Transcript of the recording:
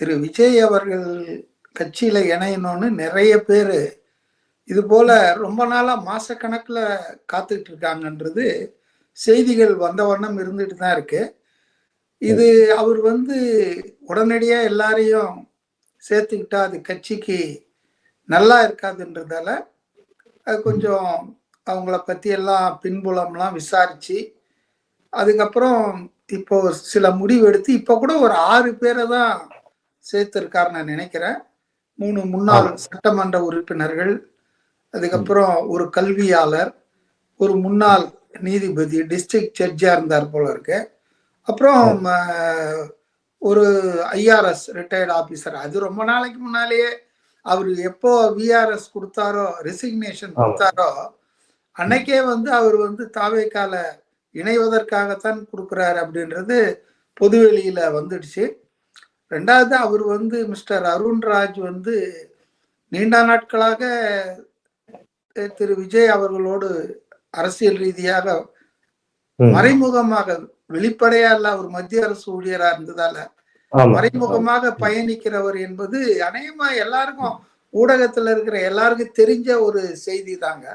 திரு விஜய் அவர்கள் கட்சியில இணையணும்னு நிறைய பேரு இது போல ரொம்ப நாளா மாசக்கணக்குல காத்துக்கிட்டு இருக்காங்கன்றது செய்திகள் வந்த வண்ணம் இருந்துட்டு தான் இருக்கு. இது அவர் உடனடியா எல்லாரையும் சேர்த்துக்கிட்டா அது கட்சிக்கு நல்லா இருக்காதுன்றதால அது கொஞ்சம் அவங்கள பத்தி எல்லாம் பின்புலம்லாம் விசாரிச்சு அதுக்கப்புறம் இப்போ சில முடிவு எடுத்து இப்ப கூட ஒரு 6 பேரை தான் சேர்த்திருக்காரு நான் நினைக்கிறேன். 3 முன்னாள் சட்டமன்ற உறுப்பினர்கள், அதுக்கப்புறம் ஒரு கல்வியாளர், ஒரு முன்னாள் நீதிபதி, டிஸ்ட்ரிக்ட் ஜட்ஜா இருந்தார் போல இருக்கு. அப்புறம் ஒரு ஐஆர்எஸ் ரிட்டையர்ட் ஆபீசர். அது ரொம்ப நாளைக்கு முன்னாலேயே அவர் எப்போ விஆர்எஸ் கொடுத்தாரோ, ரெசிக்னேஷன் கொடுத்தாரோ அன்னைக்கே அவர் தாவேக்கால இணைவதற்காகத்தான் கொடுக்கிறாரு அப்படின்றது பொதுவெளியில வந்துடுச்சு. ரெண்டாவது அவர் மிஸ்டர் அருண்ராஜ் நீண்ட நாட்களாக திரு விஜய் அவர்களோடு அரசியல் ரீதியாக மறைமுகமாக, வெளிப்படையா இல்ல, ஒரு மத்திய அரசு ஊழியரா இருந்ததால மறைமுகமாக பயணிக்கிறவர் என்பது அநேகமா எல்லாருக்கும், ஊடகத்துல இருக்கிற எல்லாருக்கும் தெரிஞ்ச ஒரு செய்தி தாங்க.